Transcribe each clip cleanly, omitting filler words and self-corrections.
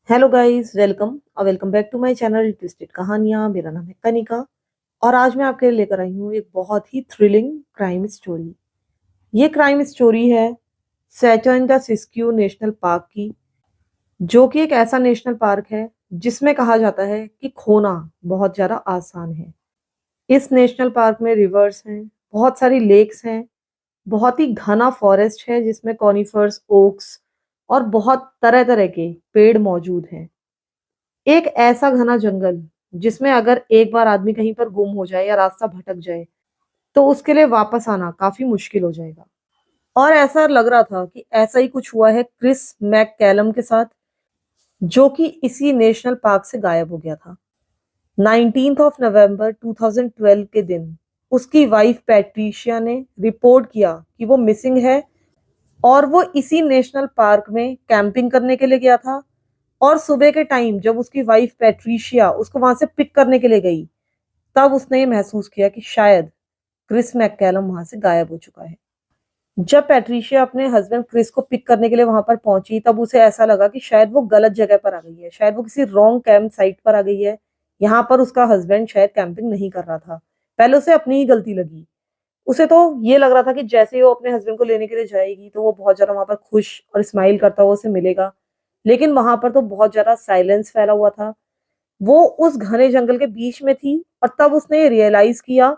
Hello guys, welcome back to my channel twisted कहानियां। मेरा नाम है कनिका और आज मैं आपके लिए लेकर आई हूँ एक बहुत ही थ्रिलिंग क्राइम स्टोरी। ये क्राइम स्टोरी है सैचन द सिस्क्यू नेशनल पार्क की, जो कि एक ऐसा नेशनल पार्क है जिसमें कहा जाता है कि खोना बहुत ज्यादा आसान है। इस नेशनल पार्क में रिवर्स हैं, बहुत सारी लेक्स हैं, बहुत ही घना फॉरेस्ट है जिसमें कॉनिफर्स, ओक्स और बहुत तरह तरह के पेड़ मौजूद हैं। एक ऐसा घना जंगल जिसमें अगर एक बार आदमी कहीं पर गुम हो जाए या रास्ता भटक जाए तो उसके लिए वापस आना काफी मुश्किल हो जाएगा। और ऐसा लग रहा था कि ऐसा ही कुछ हुआ है क्रिस मैककैलम के साथ, जो कि इसी नेशनल पार्क से गायब हो गया था। 19 नवंबर 2012 के दिन उसकी वाइफ पैट्रिशिया ने रिपोर्ट किया कि वो मिसिंग है और वो इसी नेशनल पार्क में कैंपिंग करने के लिए गया था। और सुबह के टाइम जब उसकी वाइफ पैट्रिशिया उसको वहां से पिक करने के लिए गई, तब उसने ये महसूस किया कि शायद क्रिस मैककैलम वहां से गायब हो चुका है। जब पैट्रिशिया अपने हस्बैंड क्रिस को पिक करने के लिए वहां पर पहुंची, तब उसे ऐसा लगा कि शायद वो गलत जगह पर आ गई है, शायद वो किसी रॉन्ग कैंप साइट पर आ गई है। यहाँ पर उसका हस्बैंड शायद कैंपिंग नहीं कर रहा था। पहले उसे अपनी ही गलती लगी। उसे तो ये लग रहा था कि जैसे ही वो अपने हस्बैंड को लेने के लिए जाएगी तो वो बहुत ज्यादा वहां पर खुश और स्माइल करता हुआ उसे मिलेगा। लेकिन वहां पर तो बहुत ज्यादा साइलेंस फैला हुआ था। वो उस घने जंगल के बीच में थी और तब उसने रियलाइज किया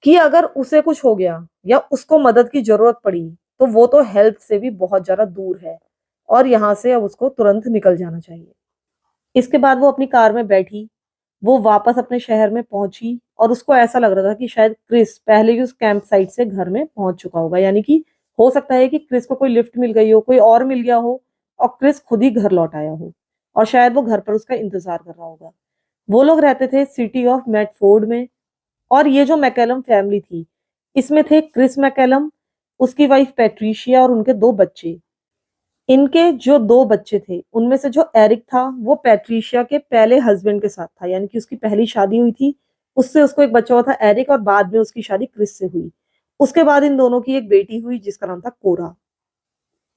कि अगर उसे कुछ हो गया या उसको मदद की जरूरत पड़ी तो वो तो हेल्प से भी बहुत ज्यादा दूर है और यहाँ से अब उसको तुरंत निकल जाना चाहिए। इसके बाद वो अपनी कार में बैठी, वो वापस अपने शहर में पहुंची और उसको ऐसा लग रहा था कि शायद क्रिस पहले ही उस कैंप साइट से घर में पहुंच चुका होगा, यानी कि हो सकता है कि क्रिस को कोई लिफ्ट मिल गई हो, कोई और मिल गया हो और क्रिस खुद ही घर लौट आया हो और शायद वो घर पर उसका इंतजार कर रहा होगा। वो लोग रहते थे सिटी ऑफ मेडफोर्ड में। और ये जो मैकेलम फैमिली थी, इसमें थे क्रिस मैकेलम, उसकी वाइफ पैट्रिशिया और उनके दो बच्चे। इनके जो दो बच्चे थे उनमें से जो एरिक था वो पैट्रिशिया के पहले हस्बैंड के साथ था, यानी कि उसकी पहली शादी हुई थी, उससे उसको एक बच्चा हुआ था एरिक, और बाद में उसकी शादी क्रिस से हुई। उसके बाद इन दोनों की एक बेटी हुई जिसका नाम था कोरा।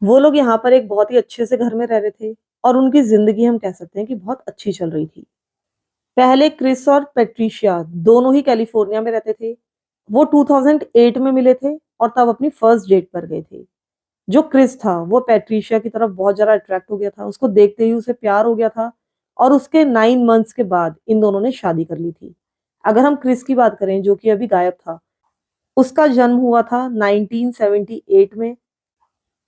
वो लोग यहाँ पर एक बहुत ही अच्छे से घर में रह रहे थे और उनकी जिंदगी हम कह सकते हैं कि बहुत अच्छी चल रही थी। पहले क्रिस और पेट्रिशिया दोनों ही कैलिफोर्निया में रहते थे। वो 2008 में मिले थे और तब अपनी फर्स्ट डेट पर गए थे। जो क्रिस था वो पेट्रिशिया की तरफ बहुत ज्यादा अट्रैक्ट हो गया था, उसको देखते ही उसे प्यार हो गया था और उसके 9 मंथ्स के बाद इन दोनों ने शादी कर ली थी। अगर हम क्रिस की बात करें जो कि अभी गायब था, उसका जन्म हुआ था 1978 में।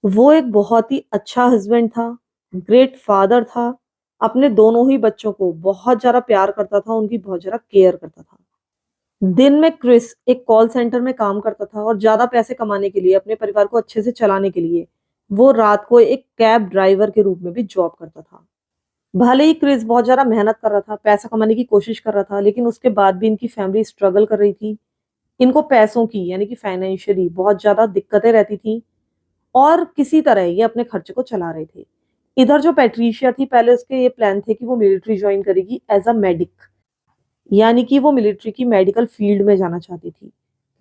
वो एक बहुत ही अच्छा हस्बैंड था, ग्रेट फादर था, अपने दोनों ही बच्चों को बहुत ज्यादा प्यार करता था, उनकी बहुत ज्यादा केयर करता था। दिन में क्रिस एक कॉल सेंटर में काम करता था और ज्यादा पैसे कमाने के लिए, अपने परिवार को अच्छे से चलाने के लिए, वो रात को एक कैब ड्राइवर के रूप में भी जॉब करता था। भले ही क्रिस बहुत ज्यादा मेहनत कर रहा था, पैसा कमाने की कोशिश कर रहा था, लेकिन उसके बाद भी इनकी फैमिली स्ट्रगल कर रही थी। इनको पैसों की यानी कि फाइनेंशियली बहुत ज्यादा दिक्कतें रहती थी और किसी तरह ये अपने खर्चे को चला रहे थे। इधर जो पैट्रिशिया थी, पहले उसके ये प्लान थे कि वो मिलिट्री ज्वाइन करेगी एज अ मेडिक, यानी कि वो मिलिट्री की मेडिकल फील्ड में जाना चाहती थी।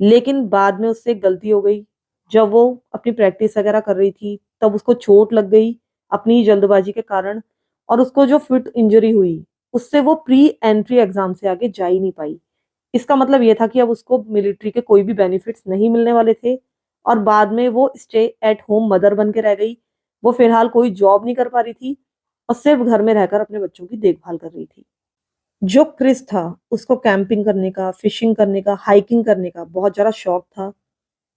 लेकिन बाद में उससे एक गलती हो गई। जब वो अपनी प्रैक्टिस वगैरह कर रही थी तब उसको चोट लग गई अपनी ही जल्दबाजी के कारण, और उसको जो फिट इंजरी हुई उससे वो प्री एंट्री एग्जाम से आगे जा ही नहीं पाई। इसका मतलब ये था कि अब उसको मिलिट्री के कोई भी बेनिफिट्स नहीं मिलने वाले थे और बाद में वो स्टे एट होम मदर बन के रह गई। वो फिलहाल कोई जॉब नहीं कर पा रही थी और सिर्फ घर में रहकर अपने बच्चों की देखभाल कर रही थी। जो क्रिस था उसको कैंपिंग करने का, फिशिंग करने का, हाइकिंग करने का बहुत ज्यादा शौक था।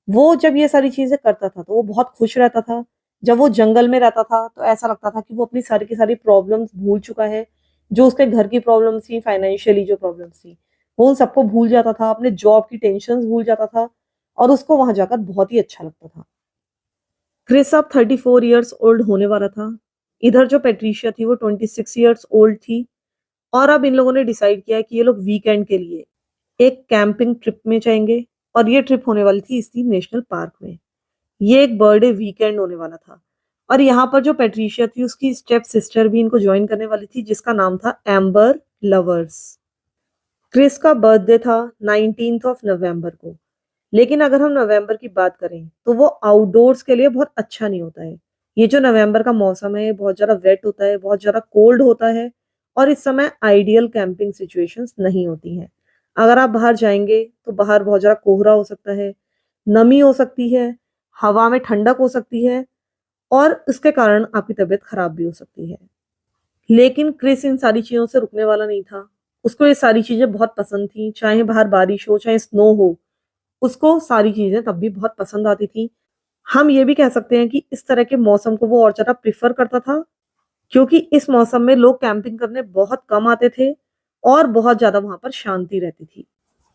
वो जब ये सारी चीजें करता था तो वो बहुत खुश रहता था। जब वो जंगल में रहता था तो ऐसा लगता था कि वो अपनी सारी की सारी प्रॉब्लम्स भूल चुका है। जो उसके घर की प्रॉब्लम्स थी, फाइनेंशियली जो प्रॉब्लम्स थी, वो उन सबको भूल जाता था, अपने जॉब की टेंशन भूल जाता था और उसको वहां जाकर बहुत ही अच्छा लगता था। क्रिस अब 34 ईयर्स ओल्ड होने वाला था। इधर जो पेट्रिशिया थी वो 26 ईयर्स ओल्ड थी। और अब इन लोगों ने डिसाइड किया है कि ये लोग वीकेंड के लिए एक कैंपिंग ट्रिप में जाएंगे और ये ट्रिप होने वाली थी इसी नेशनल पार्क में। ये एक बर्थडे वीकेंड होने वाला था और यहाँ पर जो पेट्रिशिया थी उसकी स्टेप सिस्टर भी इनको ज्वाइन करने वाली थी जिसका नाम था एम्बर लवर्स। क्रिस का बर्थडे था 19 नवंबर को। लेकिन अगर हम नवंबर की बात करें तो वो आउटडोर्स के लिए बहुत अच्छा नहीं होता है। ये जो नवंबर का मौसम है, ये बहुत ज़्यादा वेट होता है, बहुत ज़्यादा कोल्ड होता है और इस समय आइडियल कैंपिंग सिचुएशंस नहीं होती हैं। अगर आप बाहर जाएँगे, तो बाहर बहुत ज़्यादा कोहरा हो सकता है, नमी हो सकती है, हवा में ठंडक हो सकती है और इसके कारण आपकी तबीयत खराब भी हो सकती है। लेकिन क्रिस इन सारी चीज़ों से रुकने वाला नहीं था। उसको ये सारी चीज़ें बहुत पसंद थी, चाहे बाहर बारिश हो, चाहे स्नो हो, उसको सारी चीज़ें तब भी बहुत पसंद आती थी। हम ये भी कह सकते हैं कि इस तरह के मौसम को वो और ज़्यादा प्रेफ़र करता था, क्योंकि इस मौसम में लोग कैंपिंग करने बहुत कम आते थे और बहुत ज़्यादा वहाँ पर शांति रहती थी।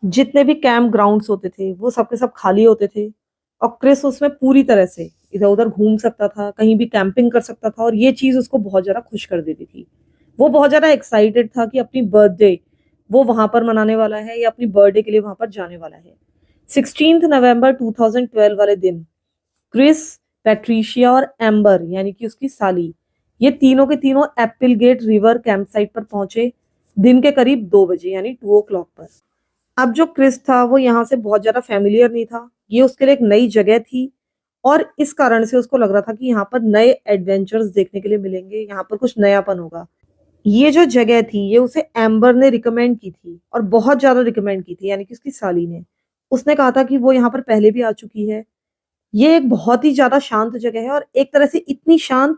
जितने भी कैंप ग्राउंड्स होते थे, वो सब के सब खाली होते थे और क्रिस उसमें पूरी तरह से इधर-उधर घूम सकता था, कहीं भी कैंपिंग कर सकता था और ये चीज़ उसको बहुत ज़्यादा खुश कर देती थी। वो बहुत ज़्यादा एक्साइटेड था कि अपनी बर्थडे वो वहाँ पर मनाने वाला है या अपनी बर्थडे के लिए वहाँ पर जाने वाला है। 16th नवंबर 2012 वाले दिन क्रिस, पैट्रिशिया और एम्बर यानी कि उसकी साली, ये तीनों के तीनों एप्पलगेट रिवर कैंप साइट पर पहुंचे दिन के करीब 2 बजे यानी 2 o'clock पर। अब जो क्रिस था वो यहाँ से बहुत ज़्यादा फ़ैमिलियर नहीं था। ये उसके लिए एक नई जगह थी और इस कारण से उसको लग रहा था कि यहाँ पर नए एडवेंचर्स देखने के लिए मिलेंगे, यहाँ पर कुछ नयापन होगा। ये जो जगह थी ये उसे एम्बर ने रिकमेंड की थी और बहुत ज़्यादा रिकमेंड की थी यानी कि उसकी साली ने। उसने कहा था कि वो यहाँ पर पहले भी आ चुकी है। ये एक बहुत ही ज़्यादा शांत जगह है और एक तरह से इतनी शांत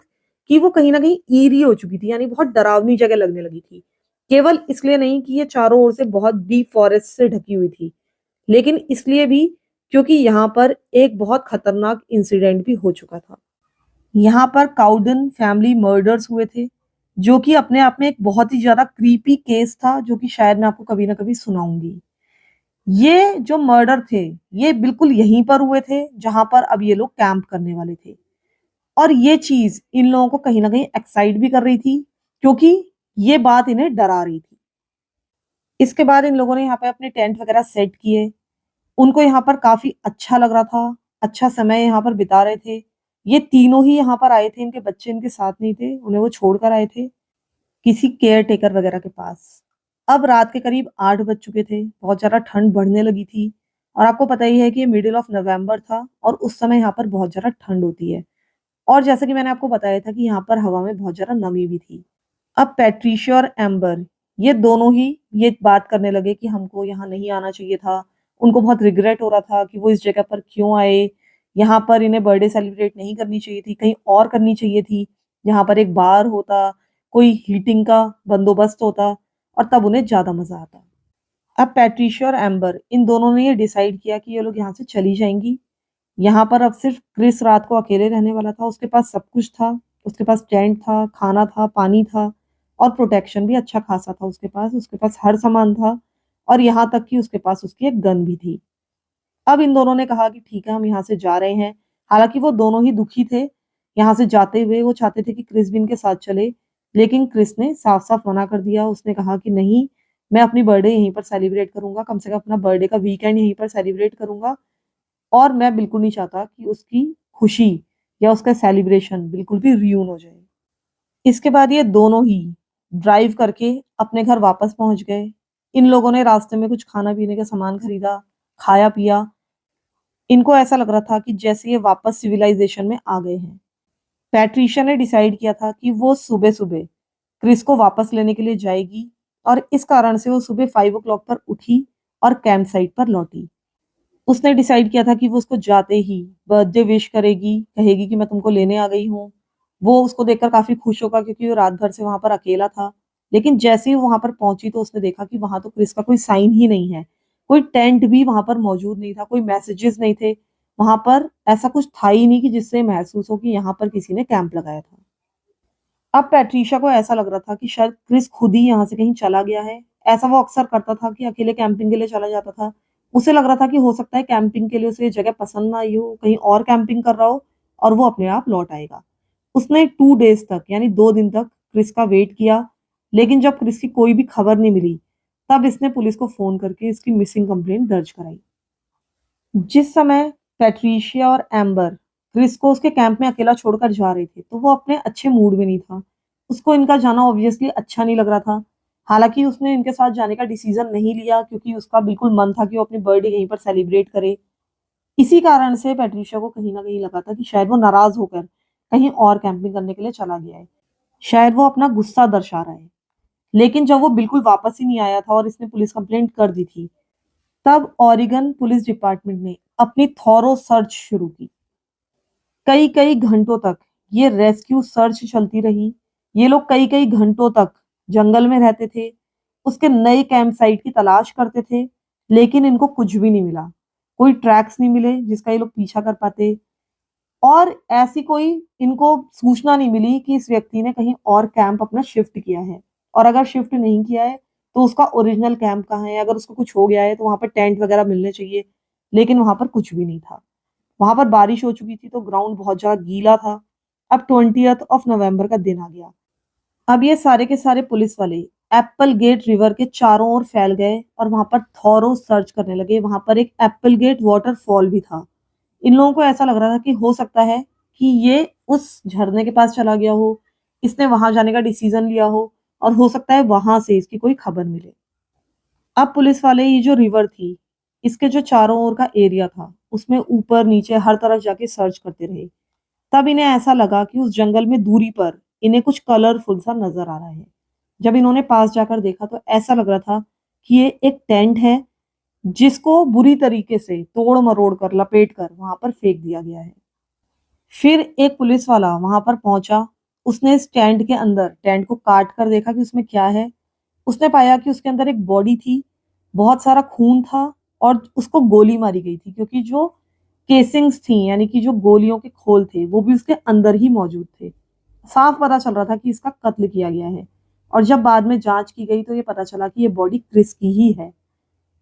कि वो कहीं न कहीं ईरी हो चुकी थी यानी बहुत डरावनी जगह लगने लगी थी। केवल इसलिए नहीं कि ये चारों ओर से बहुत डीप फॉरेस्ट से ढकी हुई थी, लेकिन इसलिए भी क्योंकि यहाँ पर एक बहुत खतरनाक इंसिडेंट भी हो चुका था। यहाँ पर काउडन फैमिली मर्डर्स हुए थे, जो कि अपने आप में एक बहुत ही ज़्यादा क्रीपी केस था, जो कि शायद मैं आपको कभी न कभी सुनाऊँगी। ये जो मर्डर थे, ये बिल्कुल यहीं पर हुए थे, जहाँ पर अब ये लोग कैंप करने वाले थे और ये चीज़ इन लोगों को कहीं न कहीं एक्साइट भी कर रही थी, क्योंकि ये बात इन्हें डरा रही थी। इसके बाद इन लोगों ने यहाँ पे अपने टेंट वगैरह सेट किए। उनको यहाँ पर काफ़ी अच्छा लग रहा था, अच्छा समय यहाँ पर बिता रहे थे। ये तीनों ही यहाँ पर आए थे, इनके बच्चे इनके साथ नहीं थे, उन्हें वो छोड़कर आए थे, किसी केयर टेकर वगैरह के पास। अब रात के करीब 8 बज चुके थे, बहुत ज़्यादा ठंड बढ़ने लगी थी और आपको पता ही है कि ये मिडल ऑफ नवंबर था और उस समय यहाँ पर बहुत ज़्यादा ठंड होती है और जैसा कि मैंने आपको बताया था कि यहाँ पर हवा में बहुत ज़्यादा नमी भी थी। अब पैट्रिशिया और एम्बर ये दोनों ही ये बात करने लगे कि हमको यहाँ नहीं आना चाहिए था। उनको बहुत रिग्रेट हो रहा था कि वो इस जगह पर क्यों आए? यहाँ पर इन्हें बर्थडे सेलिब्रेट नहीं करनी चाहिए थी, कहीं और करनी चाहिए थी। यहाँ पर एक बार होता, कोई हीटिंग का बंदोबस्त होता और तब उन्हें ज़्यादा मज़ा आता। अब पैट्रिशिया और एम्बर इन दोनों ने ये डिसाइड किया कि ये लोग यहाँ से चली जाएँगी। यहाँ पर अब सिर्फ़ क्रिस रात को अकेले रहने वाला था, उसके पास सब कुछ था। उसके पास टेंट था, खाना था, पानी था और प्रोटेक्शन भी अच्छा खासा था उसके पास हर सामान था और यहाँ तक कि उसके पास उसकी एक गन भी थी। अब इन दोनों ने कहा कि ठीक है हम यहाँ से जा रहे हैं। हालाँकि वो दोनों ही दुखी थे, यहाँ से जाते हुए वो चाहते थे कि क्रिस भी इनके साथ चले, लेकिन क्रिस ने साफ-साफ मना कर दिया। उसने कहा कि नहीं, मैं अपनी बर्थडे यहीं पर सेलिब्रेट करूँगा, कम से कम अपना बर्थडे का वीकेंड यहीं पर सेलिब्रेट करूँगा और मैं बिल्कुल नहीं चाहता कि उसकी खुशी या उसका सेलिब्रेशन बिल्कुल भी रुइन हो जाए। इसके बाद ये दोनों ही ड्राइव करके अपने घर वापस पहुँच गए। इन लोगों ने रास्ते में कुछ खाना-पीने का सामान खरीदा, खाया-पिया। इनको ऐसा लग रहा था कि जैसे ये वापस सिविलाइज़ेशन में आ गए हैं। पैट्रिशिया ने डिसाइड किया था कि वो सुबह-सुबह क्रिस को वापस लेने के लिए जाएगी और इस कारण से वो सुबह 5 o'clock पर उठी और कैंप साइट पर लौटी। उसने डिसाइड किया था कि वो उसको जाते ही बर्थडे विश करेगी, कहेगी कि मैं तुमको लेने आ गई हूँ। वो उसको देखकर काफ़ी खुश होगा क्योंकि वो रात भर से वहाँ पर अकेला था। लेकिन जैसे ही वो वहाँ पर पहुँची तो उसने देखा कि वहाँ तो क्रिस का कोई साइन ही नहीं है। कोई टेंट भी वहाँ पर मौजूद नहीं था, कोई मैसेजेस नहीं थे। वहाँ पर ऐसा कुछ था ही नहीं कि जिससे महसूस हो कि यहाँ पर किसी ने कैंप लगाया था। अब पैट्रिशा को ऐसा लग रहा था कि शायद क्रिस खुद ही यहाँ से कहीं चला गया है। ऐसा वो अक्सर करता था कि अकेले कैंपिंग के लिए चला जाता था। उसे लग रहा था कि हो सकता है कैंपिंग के लिए उसे ये जगह पसंद ना आई हो, कहीं और कैंपिंग कर रहा हो और वो अपने आप लौट आएगा। उसने 2 डेज़ तक यानी 2 दिन तक क्रिस का वेट किया, लेकिन जब क्रिस की कोई भी खबर नहीं मिली, तब इसने पुलिस को फ़ोन करके इसकी मिसिंग कंप्लेंट दर्ज कराई। जिस समय पैट्रिशिया और एम्बर क्रिस को उसके कैंप में अकेला छोड़कर जा रहे थे, तो वो अपने अच्छे मूड में नहीं था। उसको इनका जाना ऑब्वियसली अच्छा नहीं लग रहा था। हालाँकि उसने इनके साथ जाने का डिसीज़न नहीं लिया क्योंकि उसका बिल्कुल मन था कि वो अपनी बर्थडे यहीं पर सेलिब्रेट करे। इसी कारण से पैट्रिशिया को कहीं न कहीं लगा था कि शायद वो नाराज़ होकर कहीं और कैंपिंग करने के लिए चला गया है। शायद वो अपना गुस्सा दर्शा रहा है। लेकिन जब वो बिल्कुल वापस ही नहीं आया था और इसने पुलिस कंप्लेंट कर दी थी, तब ओरेगन पुलिस डिपार्टमेंट ने अपनी थॉरो सर्च शुरू की। कई कई घंटों तक ये रेस्क्यू सर्च चलती रही। ये लोग कई कई घंटों तक जंगल में रहते थे, उसके नए कैंप साइट की तलाश करते थे, लेकिन इनको कुछ भी नहीं मिला। कोई ट्रैक्स नहीं मिले जिसका ये लोग पीछा कर पाते, और ऐसी कोई इनको सूचना नहीं मिली कि इस व्यक्ति ने कहीं और कैंप अपना शिफ्ट किया है। और अगर शिफ्ट नहीं किया है तो उसका ओरिजिनल कैंप कहाँ है? अगर उसको कुछ हो गया है तो वहां पर टेंट वगैरह मिलने चाहिए, लेकिन वहां पर कुछ भी नहीं था। वहां पर बारिश हो चुकी थी तो ग्राउंड बहुत ज्यादा गीला था। अब 20 नवंबर का दिन आ गया। अब ये सारे के सारे पुलिस वाले एप्पल गेट रिवर के चारों ओर फैल गए और वहां पर थॉरो सर्च करने लगे। वहां पर एक एप्पल गेट वाटरफॉल भी था। इन लोगों को ऐसा लग रहा था कि हो सकता है कि ये उस झरने के पास चला गया हो, इसने वहां जाने का डिसीजन लिया हो, और हो सकता है वहां से इसकी कोई खबर मिले। अब पुलिस वाले ये जो रिवर थी, इसके जो चारों ओर का एरिया था, उसमें ऊपर नीचे हर तरफ जाके सर्च करते रहे। तब इन्हें ऐसा लगा कि उस जंगल में दूरी पर इन्हें कुछ कलरफुल सा नजर आ रहा है। जब इन्होंने पास जाकर देखा तो ऐसा लग रहा था कि ये एक टेंट है जिसको बुरी तरीके से तोड़ मरोड़ कर लपेट कर वहां पर फेंक दिया गया है। फिर एक पुलिस वाला वहां पर पहुंचा। उसने इस टेंट के अंदर टेंट को काट कर देखा कि उसमें क्या है। उसने पाया कि उसके अंदर एक बॉडी थी, बहुत सारा खून था, और उसको गोली मारी गई थी, क्योंकि जो केसिंग्स थी यानी कि जो गोलियों के खोल थे वो भी उसके अंदर ही मौजूद थे। साफ पता चल रहा था कि इसका कत्ल किया गया है। और जब बाद में जांच की गई तो ये पता चला कि ये बॉडी क्रिस की ही है।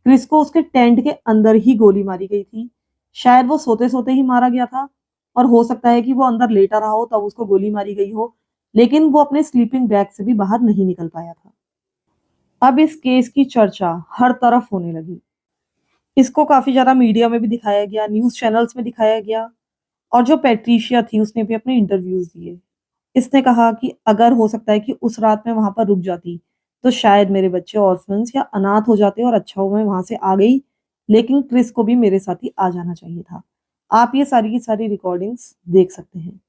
क्रिस को उसके टेंट के अंदर ही गोली मारी गई थी। शायद वो सोते सोते ही मारा गया था, और हो सकता है कि वो अंदर लेटा रहा हो तब उसको गोली मारी गई हो, लेकिन वो अपने स्लीपिंग बैग से भी बाहर नहीं निकल पाया था। अब इस केस की चर्चा हर तरफ होने लगी। इसको काफी ज्यादा मीडिया में भी दिखाया गया, न्यूज चैनल्स में दिखाया गया, और जो पैट्रिशिया थी उसने भी अपने इंटरव्यूज दिए। इसने कहा कि अगर हो सकता है कि उस रात में वहां पर रुक जाती तो शायद मेरे बच्चे ऑर्फन्स या अनाथ हो जाते, और अच्छा हुआ मैं वहां से आ गई, लेकिन क्रिस को भी मेरे साथ ही आ जाना चाहिए था। आप ये सारी की सारी रिकॉर्डिंग्स देख सकते हैं।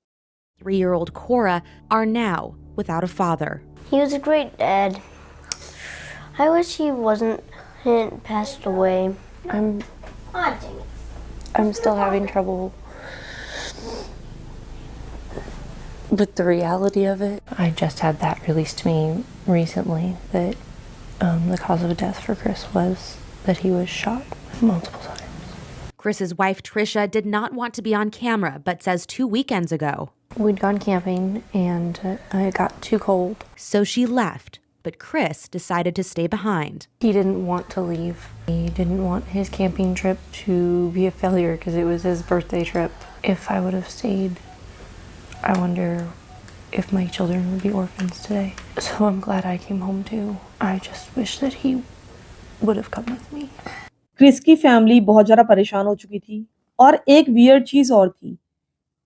3-year-old Cora are now without a father. He was a great dad. I wish he hadn't passed away. I'm still having trouble with the reality of it. I just had that released to me recently that the cause of death for Chris was that he was shot multiple times. Chris's wife Trisha did not want to be on camera, but says 2 weekends ago. We'd gone camping and it got too cold. So she left, but Chris decided to stay behind. He didn't want to leave. He didn't want his camping trip to be a failure because it was his birthday trip. If I would have stayed, I wonder if my children would be orphans today. So I'm glad I came home too. I just wish that he would have come with me. Chris की family बहुत ज्यादा परेशान हो चुकी थी, और एक weird चीज और थी।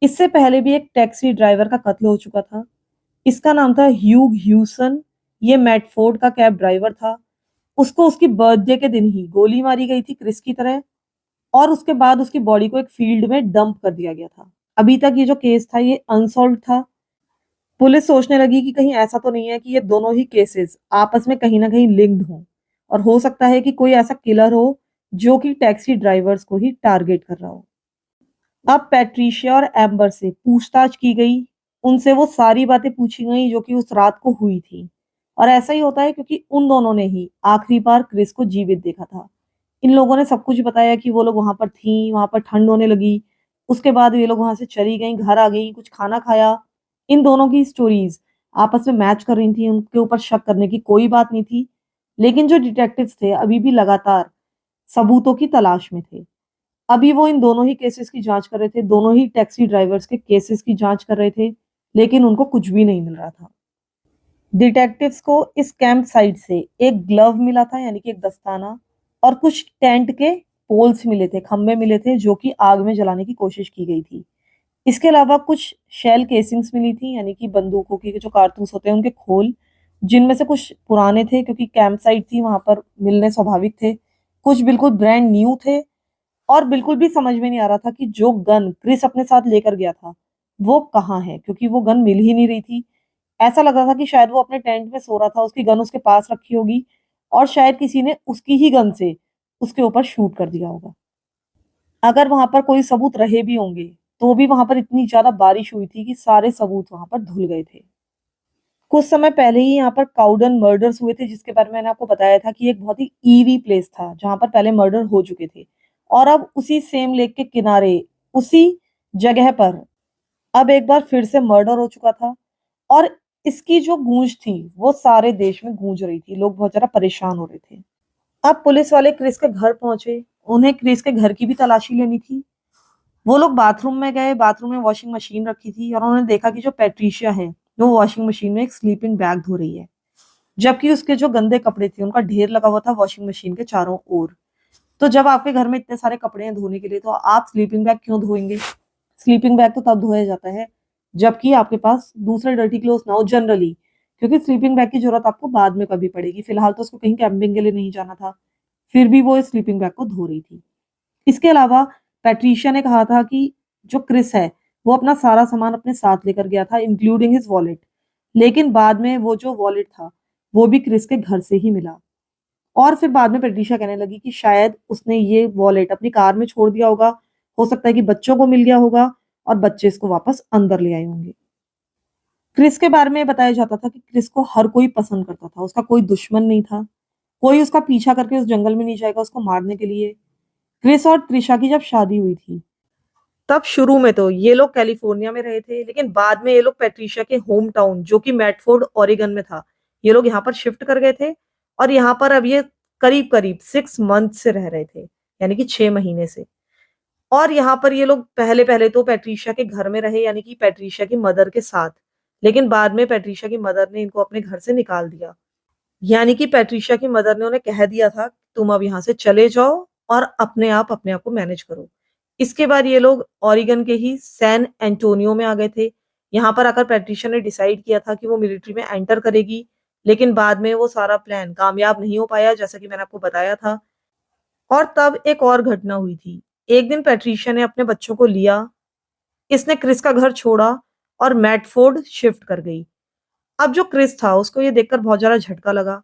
इससे पहले भी एक टैक्सी ड्राइवर का कत्ल हो चुका था। इसका नाम था ह्यूग ह्यूसन। ये मैटफोर्ड का कैब ड्राइवर था। उसको उसकी बर्थडे के दिन ही गोली मारी गई थी क्रिस की तरह, और उसके बाद उसकी बॉडी को एक फील्ड में डंप कर दिया गया था। अभी तक ये जो केस था ये अनसॉल्व था। पुलिस सोचने लगी कि कहीं ऐसा तो नहीं है कि ये दोनों ही केसेस आपस में कहीं ना कहीं लिंक्ड हों, और हो सकता है कि कोई ऐसा किलर हो जो कि टैक्सी ड्राइवर्स को ही टारगेट कर रहा हो। अब पैट्रिशिया और एम्बर से पूछताछ की गई। उनसे वो सारी बातें पूछी गई जो कि उस रात को हुई थी, और ऐसा ही होता है क्योंकि उन दोनों ने ही आखिरी बार क्रिस को जीवित देखा था। इन लोगों ने सब कुछ बताया कि वो लोग वहां पर थी, वहां पर ठंड होने लगी, उसके बाद ये लोग वहां से चली गई, घर आ गई, कुछ खाना खाया। इन दोनों की स्टोरीज आपस में मैच कर रही थी, उनके ऊपर शक करने की कोई बात नहीं थी। लेकिन जो डिटेक्टिव्स थे अभी भी लगातार सबूतों की तलाश में थे। अभी वो इन दोनों ही केसेस की जांच कर रहे थे, दोनों ही टैक्सी ड्राइवर्स के केसेस की जांच कर रहे थे, लेकिन उनको कुछ भी नहीं मिल रहा था। डिटेक्टिव्स को इस कैंप साइट से एक ग्लव मिला था, यानी कि एक दस्ताना, और कुछ टेंट के पोल्स मिले थे, खंबे मिले थे, जो कि आग में जलाने की कोशिश की गई थी। इसके अलावा कुछ शेल केसिंग्स मिली थी, यानी कि बंदूकों के जो कारतूस होते हैं उनके खोल, जिनमें से कुछ पुराने थे क्योंकि कैंप साइट थी, वहां पर मिलने स्वाभाविक थे। कुछ बिल्कुल ब्रांड न्यू थे, और बिल्कुल भी समझ में नहीं आ रहा था कि जो गन क्रिस अपने साथ लेकर गया था वो कहाँ है, क्योंकि वो गन मिल ही नहीं रही थी। ऐसा लग रहा था कि शायद वो अपने टेंट में सो रहा था, उसकी गन उसके पास रखी होगी और शायद किसी ने उसकी ही गन से उसके ऊपर शूट कर दिया होगा। अगर वहां पर कोई सबूत रहे भी होंगे तो भी वहां पर इतनी ज्यादा बारिश हुई थी कि सारे सबूत वहां पर धुल गए थे। कुछ समय पहले ही यहाँ पर काउडन मर्डर्स हुए थे, जिसके बारे में मैंने आपको बताया था कि एक बहुत ही ईरी प्लेस था जहां पर पहले मर्डर हो चुके थे। और अब उसी सेम लेक के किनारे, उसी जगह पर अब एक बार फिर से मर्डर हो चुका था। और इसकी जो गूंज थी वो सारे देश में गूंज रही थी, लोग बहुत ज्यादा परेशान हो रहे थे। अब पुलिस वाले क्रिस के घर पहुंचे, उन्हें क्रिस के घर की भी तलाशी लेनी थी। वो लोग बाथरूम में गए, बाथरूम में वॉशिंग मशीन रखी थी और उन्होंने देखा कि जो पैट्रिशिया है वो वॉशिंग मशीन में एक स्लीपिंग बैग धो रही है, जबकि उसके जो गंदे कपड़े थे उनका ढेर लगा हुआ था वॉशिंग मशीन के चारों ओर। तो जब आपके घर में इतने सारे कपड़े हैं धोने के लिए तो आप स्लीपिंग बैग क्यों धोएंगे? स्लीपिंग बैग तो तब धोया जाता है जबकि आपके पास दूसरे डर्टी क्लोथ ना हो जनरली, क्योंकि स्लीपिंग बैग की जरूरत आपको बाद में कभी पड़ेगी। फिलहाल तो उसको कहीं कैंपिंग के लिए नहीं जाना था, फिर भी वो इस स्लीपिंग बैग को धो रही थी। इसके अलावा पैट्रिशिया ने कहा था कि जो क्रिस है वो अपना सारा सामान अपने साथ लेकर गया था, इंक्लूडिंग हिज वॉलेट। लेकिन बाद में वो जो वॉलेट था वो भी क्रिस के घर से ही मिला। और फिर बाद में पैट्रिशिया कहने लगी कि शायद उसने ये वॉलेट अपनी कार में छोड़ दिया होगा, हो सकता है कि बच्चों को मिल गया होगा और बच्चे इसको वापस अंदर ले आए होंगे। क्रिस के बारे में बताया जाता था कि क्रिस को हर कोई पसंद करता था, उसका कोई दुश्मन नहीं था, कोई उसका पीछा करके उस जंगल में नहीं जाएगा उसको मारने के लिए। क्रिस और त्रिशा की जब शादी हुई थी तब शुरू में तो ये लोग कैलिफोर्निया में रहे थे, लेकिन बाद में ये लोग पैट्रिशिया के होम टाउन जो कि मैटफोर्ड ओरेगन में था, ये लोग यहाँ पर शिफ्ट कर गए थे। और यहाँ पर अब ये करीब करीब 6 मंथ से रह रहे थे, यानी कि 6 महीने से। और यहाँ पर ये लोग पहले पहले तो पैट्रिशिया के घर में रहे, यानी कि पैट्रिशिया की मदर के साथ। लेकिन बाद में पैट्रिशिया की मदर ने इनको अपने घर से निकाल दिया, यानी कि पैट्रिशिया की मदर ने उन्हें कह दिया था तुम अब यहाँ से चले जाओ और अपने आप को मैनेज करो। इसके बाद ये लोग ओरेगन के ही सैन एंटोनियो में आ गए थे। यहाँ पर आकर पैट्रिशिया ने डिसाइड किया था कि वो मिलिट्री में एंटर करेगी, लेकिन बाद में वो सारा प्लान कामयाब नहीं हो पाया, जैसा कि मैंने आपको बताया था। और तब एक और घटना हुई थी। एक दिन पैट्रिशिया ने अपने बच्चों को लिया, इसने क्रिस का घर छोड़ा और मैटफोर्ड शिफ्ट कर गई। अब जो क्रिस था उसको ये देखकर बहुत ज्यादा झटका लगा।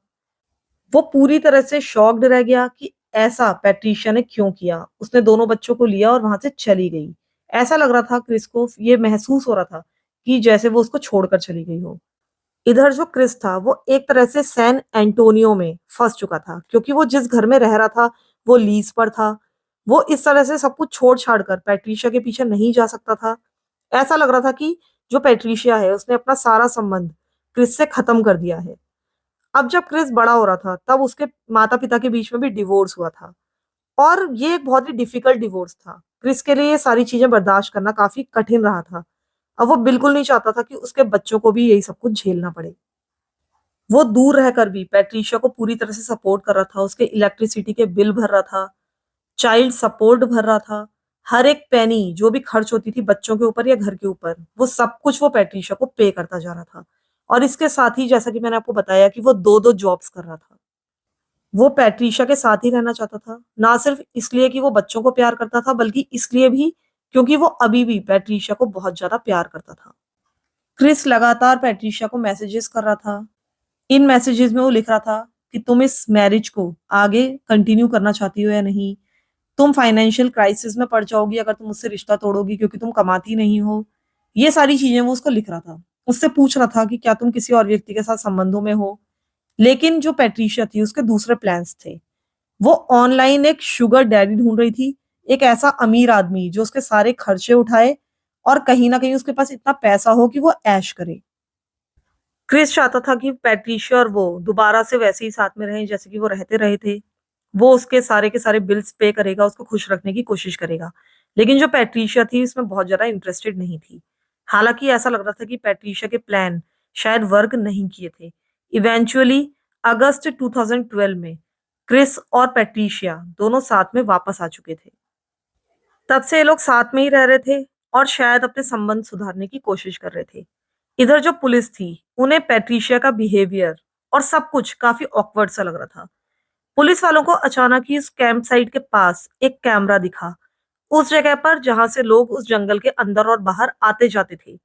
वो पूरी तरह से शॉक्ड रह गया कि ऐसा पैट्रिशिया ने क्यों किया। उसने दोनों बच्चों को लिया और वहां से चली गई। ऐसा लग रहा था क्रिस को, ये महसूस हो रहा था कि जैसे वो उसको छोड़कर चली गई हो। इधर जो क्रिस था वो एक तरह से सैन एंटोनियो में फंस चुका था, क्योंकि वो जिस घर में रह रहा था वो लीज पर था। वो इस तरह से सब कुछ छोड़ छाड़ कर पैट्रिशिया के पीछे नहीं जा सकता था। ऐसा लग रहा था कि जो पैट्रिशिया है उसने अपना सारा संबंध क्रिस से खत्म कर दिया है। अब जब क्रिस बड़ा हो रहा था तब उसके माता पिता के बीच में भी डिवोर्स हुआ था, और ये एक बहुत ही डिफिकल्ट डिवोर्स था। क्रिस के लिए ये सारी चीजें बर्दाश्त करना काफी कठिन रहा था। अब वो बिल्कुल नहीं चाहता था कि उसके बच्चों को भी यही सब कुछ झेलना पड़े। वो दूर रहकर भी पैट्रिशिया को पूरी तरह से सपोर्ट कर रहा था, उसके इलेक्ट्रिसिटी के बिल भर रहा था, चाइल्ड सपोर्ट भर रहा था। हर एक पेनी जो भी खर्च होती थी बच्चों के ऊपर या घर के ऊपर, वो सब कुछ वो पैट्रिशिया को पे करता जा रहा था। और इसके साथ ही जैसा कि मैंने आपको बताया कि वो दो दो जॉब्स कर रहा था। वो पैट्रिशिया के साथ ही रहना चाहता था, ना सिर्फ इसलिए कि वो बच्चों को प्यार करता था, बल्कि इसलिए भी क्योंकि वो अभी भी पैट्रिशिया को बहुत ज्यादा प्यार करता था। क्रिस लगातार पैट्रिशिया को मैसेजेस कर रहा था। इन मैसेजेस में वो लिख रहा था कि तुम इस मैरिज को आगे कंटिन्यू करना चाहती हो या नहीं, तुम फाइनेंशियल क्राइसिस में पड़ जाओगी अगर तुम उससे रिश्ता तोड़ोगी क्योंकि तुम कमाती नहीं हो। ये सारी चीजें वो उसको लिख रहा था। उससे पूछ रहा था कि क्या तुम किसी और व्यक्ति के साथ संबंधों में हो। लेकिन जो पैट्रिशिया थी उसके दूसरे प्लान्स थे। वो ऑनलाइन एक शुगर डैडी ढूंढ रही थी, एक ऐसा अमीर आदमी जो उसके सारे खर्चे उठाए और कहीं ना कहीं उसके पास इतना पैसा हो कि वो ऐश करे। क्रिस चाहता था कि पैट्रिशिया और वो दोबारा से वैसे ही साथ में रहें जैसे कि वो रहते रहे थे। वो उसके सारे के सारे बिल्स पे करेगा, उसको खुश रखने की कोशिश करेगा। लेकिन जो पैट्रिशिया थी इसमें बहुत ज्यादा इंटरेस्टेड नहीं थी। हालांकि ऐसा लग रहा था कि पैट्रिशिया के प्लान शायद वर्क नहीं किए थे। इवेंचुअली अगस्त 2012 में क्रिस और पैट्रिशिया दोनों साथ में वापस आ चुके थे। तब से ये लोग साथ में ही रह रहे थे और शायद अपने संबंध सुधारने की कोशिश कर रहे थे। इधर जो पुलिस थी उन्हें पैट्रिशिया का बिहेवियर और सब कुछ काफी ऑकवर्ड सा लग रहा था। पुलिस वालों को अचानक ही इस कैंप साइट के पास एक कैमरा दिखा। उस जगह पर जहां से लोग उस जंगल के अंदर और बाहर आते जाते थे।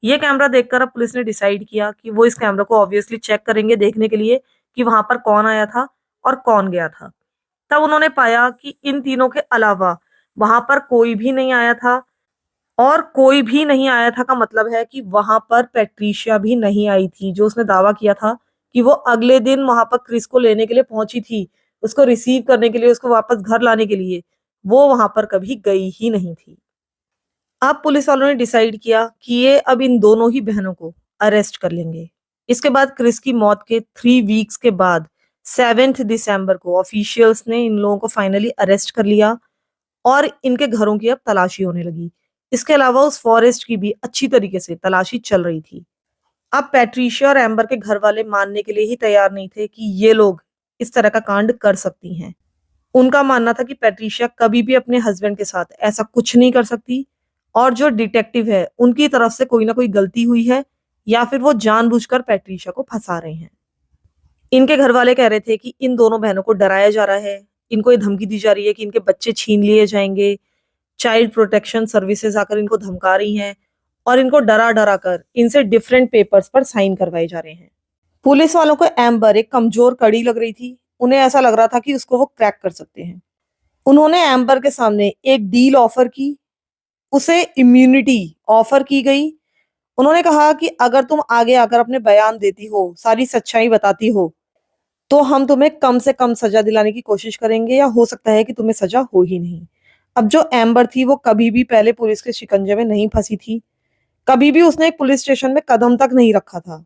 ये कैमरा देखकर अब पुलिस ने डिसाइड किया कि वो इस कैमरा को ऑब्वियसली चेक करेंगे देखने के लिए कि वहां पर कौन आया था और कौन गया था। तब उन्होंने पाया कि इन तीनों के अलावा वहां पर कोई भी नहीं आया था, और कोई भी नहीं आया था का मतलब है कि वहां पर पैट्रिशिया भी नहीं आई थी, जो उसने दावा किया था कि वो अगले दिन वहां पर क्रिस को लेने के लिए पहुंची थी, उसको रिसीव करने के लिए, उसको वापस घर लाने के लिए। वो वहां पर कभी गई ही नहीं थी। अब पुलिस वालों ने डिसाइड किया कि ये अब इन दोनों ही बहनों को अरेस्ट कर लेंगे। इसके बाद क्रिस की मौत के 3 वीक्स के बाद 7 दिसंबर को ऑफिशियल्स ने इन लोगों को फाइनली अरेस्ट कर लिया और इनके घरों की अब तलाशी होने लगी। इसके अलावा उस फॉरेस्ट की भी अच्छी तरीके से तलाशी चल रही थी। अब पैट्रिशिया और एम्बर के घर वाले मानने के लिए ही तैयार नहीं थे कि ये लोग इस तरह का कांड कर सकती हैं। उनका मानना था कि पैट्रिशिया कभी भी अपने हस्बैंड के साथ ऐसा कुछ नहीं कर सकती, और जो डिटेक्टिव है उनकी तरफ से कोई ना कोई गलती हुई है, या फिर वो जानबूझकर पैट्रिशिया को फंसा रहे हैं। इनके घर वाले कह रहे थे कि इन दोनों बहनों को डराया जा रहा है, इनको ये धमकी दी जा रही है कि इनके बच्चे छीन लिए जाएंगे, चाइल्ड प्रोटेक्शन सर्विसेज आकर इनको धमका रही हैं और इनको डरा डरा कर इनसे डिफरेंट पेपर्स पर साइन करवाए जा रहे हैं। पुलिस वालों को एम्बर एक कमजोर कड़ी लग रही थी। उन्हें ऐसा लग रहा था कि उसको वो क्रैक कर सकते हैं। उन्होंने एम्बर के सामने एक डील ऑफर की, उसे इम्यूनिटी ऑफर की गई। उन्होंने कहा कि अगर तुम आगे आकर अपने बयान देती हो, सारी सच्चाई बताती हो, तो हम तुम्हें कम से कम सजा दिलाने की कोशिश करेंगे, या हो सकता है कि तुम्हें सजा हो ही नहीं। अब जो एम्बर थी वो कभी भी पहले पुलिस के शिकंजे में नहीं फंसी थी, कभी भी उसने एक पुलिस स्टेशन में कदम तक नहीं रखा था।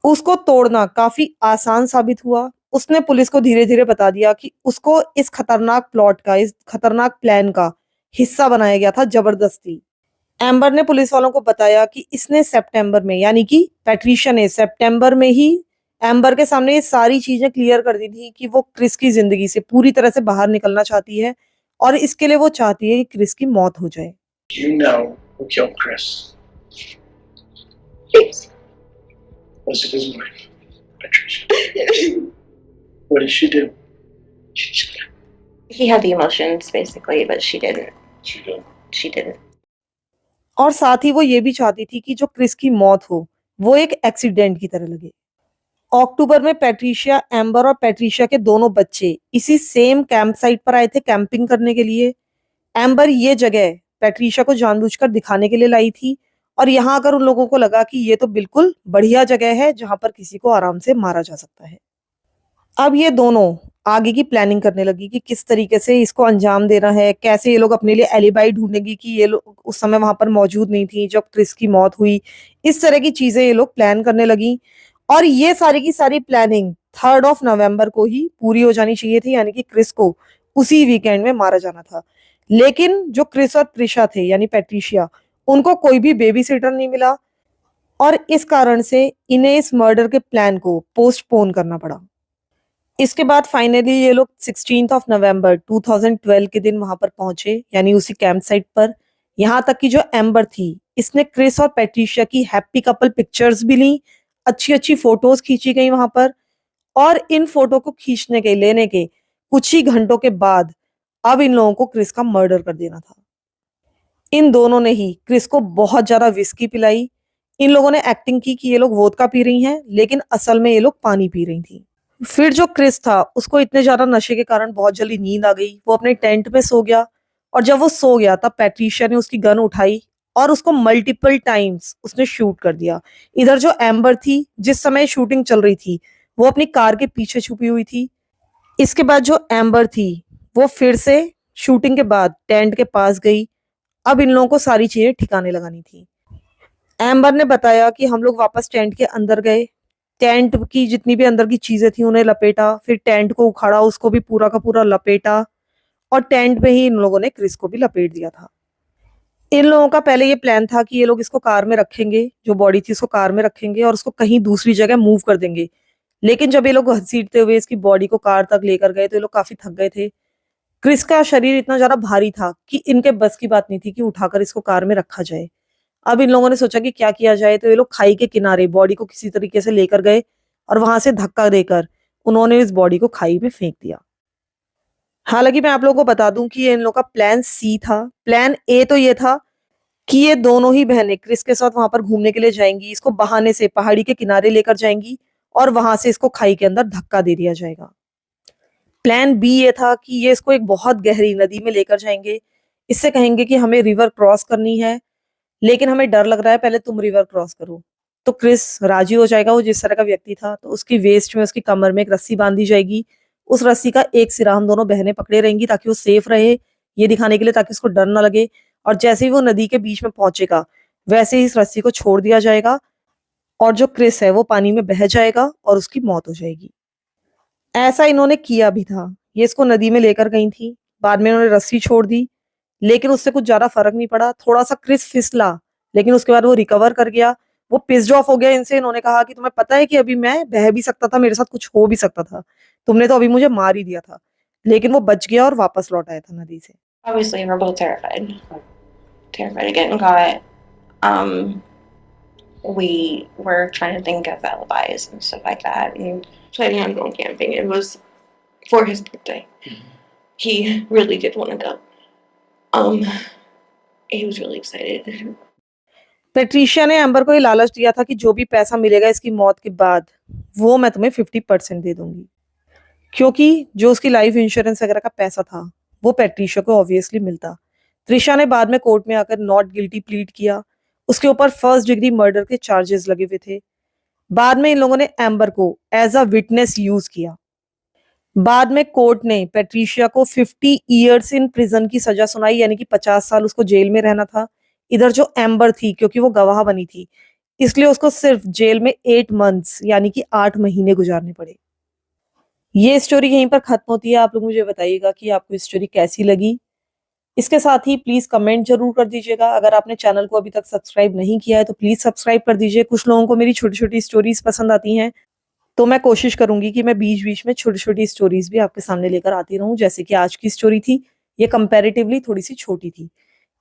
उसको तोड़ना काफी आसान साबित हुआ। उसने पुलिस को धीरे धीरे बता दिया कि उसको इस खतरनाक प्लॉट का, इस खतरनाक प्लान का हिस्सा बनाया गया था जबरदस्ती। एम्बर ने पुलिस वालों को बताया कि इसने सितंबर में, यानी कि पैट्रिशिया ने सितंबर में ही एम्बर के सामने ये सारी चीजें क्लियर कर दी थी कि वो क्रिस की जिंदगी से पूरी तरह से बाहर निकलना चाहती है, और इसके लिए वो चाहती है कि क्रिस की मौत हो जाए। You know who killed Chris. Yes. Was it his wife, Patricia? What did she do? He had the emotions basically, but she didn't. She did. She didn't. और साथ ही वो ये भी चाहती थी कि जो क्रिस की मौत हो वो एक एक्सीडेंट की तरह लगे। अक्टूबर में पैट्रिशिया, एम्बर और पैट्रिशिया के दोनों बच्चे इसी सेम कैंप साइट पर आए थे कैंपिंग करने के लिए। एम्बर ये जगह पैट्रिशिया को जानबूझकर दिखाने के लिए लाई थी, और यहाँ आकर उन लोगों को लगा कि ये तो बिल्कुल बढ़िया जगह है जहां पर किसी को आराम से मारा जा सकता है। अब ये दोनों आगे की प्लानिंग करने लगी कि किस तरीके से इसको अंजाम देना है, कैसे ये लोग अपने लिए एलिबाई ढूंढेंगी कि ये लोग उस समय वहां पर मौजूद नहीं थी जब क्रिस की मौत हुई। इस तरह की चीजें ये लोग प्लान करने लगी, और ये सारी की सारी प्लानिंग 3 नवंबर को ही पूरी हो जानी चाहिए थी, यानी कि क्रिस को उसी वीकेंड में मारा जाना था। लेकिन जो क्रिस और त्रिशा थे, यानी पैट्रिशिया, उनको कोई भी बेबी सिटर नहीं मिला, और इस कारण से इन्हें इस मर्डर के प्लान को पोस्टपोन करना पड़ा। इसके बाद फाइनली ये लोग 16 नवंबर 2012 के दिन वहां पर पहुंचे, यानी उसी कैंप साइट पर। यहाँ तक कि जो एम्बर थी, इसने क्रिस और पैट्रिशिया की हैप्पी कपल पिक्चर्स भी ली, अच्छी अच्छी फोटोज खींची गई वहां पर। और इन फोटो को खींचने के, लेने के कुछ ही घंटों के बाद अब इन लोगों को क्रिस का मर्डर कर देना था। इन दोनों ने ही क्रिस को बहुत ज्यादा विस्की पिलाई। इन लोगों ने एक्टिंग की कि ये लोग वोदका पी रही हैं, लेकिन असल में ये लोग पानी पी रही थी। फिर जो क्रिस था उसको इतने ज्यादा नशे के कारण बहुत जल्दी नींद आ गई, वो अपने टेंट में सो गया। और जब वो सो गया तब पैट्रिशिया ने उसकी गन उठाई और उसको मल्टीपल टाइम्स उसने शूट कर दिया। इधर जो एम्बर थी, जिस समय शूटिंग चल रही थी, वो अपनी कार के पीछे छुपी हुई थी। इसके बाद जो एम्बर थी वो फिर से शूटिंग के बाद टेंट के पास गई। अब इन लोगों को सारी चीजें ठिकाने लगानी थी। एम्बर ने बताया कि हम लोग वापस टेंट के अंदर गए, टेंट की जितनी भी अंदर की चीजें थी उन्हें लपेटा, फिर टेंट को उखाड़ा, उसको भी पूरा का पूरा लपेटा, और टेंट में ही इन लोगों ने क्रिस को भी लपेट दिया था। इन लोगों का पहले ये प्लान था कि ये लोग इसको कार में रखेंगे, जो बॉडी थी उसको कार में रखेंगे और उसको कहीं दूसरी जगह मूव कर देंगे। लेकिन जब ये लोग घसीटते हुए इसकी बॉडी को कार तक लेकर गए तो ये लोग काफी थक गए थे। क्रिस का शरीर इतना ज्यादा भारी था कि इनके बस की बात नहीं थी कि उठाकर इसको कार में रखा जाए। अब इन लोगों ने सोचा कि क्या किया जाए, तो ये लोग खाई के किनारे बॉडी को किसी तरीके से लेकर गए और वहां से धक्का देकर उन्होंने इस बॉडी को खाई में फेंक दिया। हालांकि मैं आप लोगों को बता दूं कि ये इन लोगों का प्लान सी था। प्लान ए तो ये था कि ये दोनों ही बहनें क्रिस के साथ वहां पर घूमने के लिए जाएंगी, इसको बहाने से पहाड़ी के किनारे लेकर जाएंगी और वहां से इसको खाई के अंदर धक्का दे दिया जाएगा। प्लान बी ये था कि ये इसको एक बहुत गहरी नदी में लेकर जाएंगे, इससे कहेंगे कि हमें रिवर क्रॉस करनी है, लेकिन हमें डर लग रहा है, पहले तुम रिवर क्रॉस करो। तो क्रिस राजी हो जाएगा, वो जिस तरह का व्यक्ति था। तो उसकी वेस्ट में, उसकी कमर में एक रस्सी बांधी जाएगी। उस रस्सी का एक सिरा हम दोनों बहनें पकड़े रहेंगी ताकि वो सेफ रहे, ये दिखाने के लिए, ताकि उसको डर ना लगे। और जैसे ही वो नदी के बीच में पहुंचेगा, वैसे ही इस रस्सी को छोड़ दिया जाएगा और जो क्रिस है वो पानी में बह जाएगा और उसकी मौत हो जाएगी। ऐसा इन्होंने किया भी था। ये इसको नदी में लेकर गई थी, बाद में इन्होंने रस्सी छोड़ दी, लेकिन उससे कुछ ज्यादा फर्क नहीं पड़ा। थोड़ा सा क्रिस फिसला, लेकिन उसके बाद वो रिकवर कर गया। वो पिस्ड ऑफ हो गया इनसे। इन्होंने कहा कि तुम्हें पता है कि अभी मैं बह भी सकता था, मेरे साथ कुछ हो भी सकता था, तुमने तो अभी मुझे मार ही दिया था। लेकिन वो बच गया और वापस लौट आया था नदी से। Obviously, we're both terrified. Terrified of getting caught. We were trying to think of alibis and stuff like that, and planning on going camping. It was for his birthday. He really did want to go. He was really excited. Patricia ने amber को ये लालच दिया था कि जो भी पैसा मिलेगा इसकी मौत के बाद, वो मैं तुम्हें 50% दे दूंगी, क्योंकि जो उसकी लाइफ इंश्योरेंस वगैरह का पैसा था वो पेट्रिशिया को ऑब्वियसली मिलता। त्रिशा ने बाद में कोर्ट में आकर नॉट गिल्टी प्लीड किया। उसके ऊपर फर्स्ट डिग्री मर्डर के चार्जेस लगे हुए थे। बाद में इन लोगों ने एम्बर को एज अ विटनेस यूज किया। बाद में कोर्ट ने पेट्रिशिया को 50 ईयर्स इन प्रिजन की सजा सुनाई, यानी कि 50 साल उसको जेल में रहना था। इधर जो एम्बर थी, क्योंकि वो गवाह बनी थी, इसलिए उसको सिर्फ जेल में 8 मंथ्स यानी कि 8 महीने गुजारने पड़े। ये स्टोरी यहीं पर खत्म होती है। आप लोग मुझे बताइएगा कि आपको स्टोरी कैसी लगी। इसके साथ ही प्लीज कमेंट जरूर कर दीजिएगा। अगर आपने चैनल को अभी तक सब्सक्राइब नहीं किया है तो प्लीज सब्सक्राइब कर दीजिए। कुछ लोगों को मेरी छोटी छोटी स्टोरीज पसंद आती हैं, तो मैं कोशिश करूंगी कि मैं बीच बीच में छोटी छोटी स्टोरीज भी आपके सामने लेकर आती रहूं। जैसे कि आज की स्टोरी थी, ये कंपैरेटिवली थोड़ी सी छोटी थी।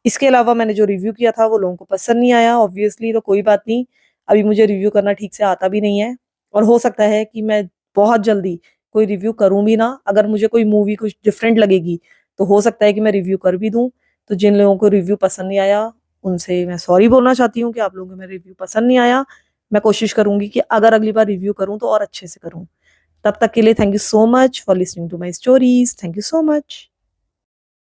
इसके अलावा मैंने जो रिव्यू किया था वो लोगों को पसंद नहीं आया ऑब्वियसली, तो कोई बात नहीं, अभी मुझे रिव्यू करना ठीक से आता भी नहीं है और हो सकता है कि मैं बहुत जल्दी कोई रिव्यू करूं भी ना। अगर मुझे कोई मूवी कुछ डिफरेंट लगेगी तो हो सकता है कि मैं रिव्यू कर भी दूं। तो जिन लोगों को रिव्यू पसंद नहीं आया उनसे मैं सॉरी बोलना चाहती हूँ कि आप लोगों को मेरा रिव्यू पसंद नहीं आया। मैं कोशिश करूंगी कि अगर अगली बार रिव्यू करूं तो और अच्छे से करूं। तब तक के लिए thank you so much for listening to my stories. Thank you so much.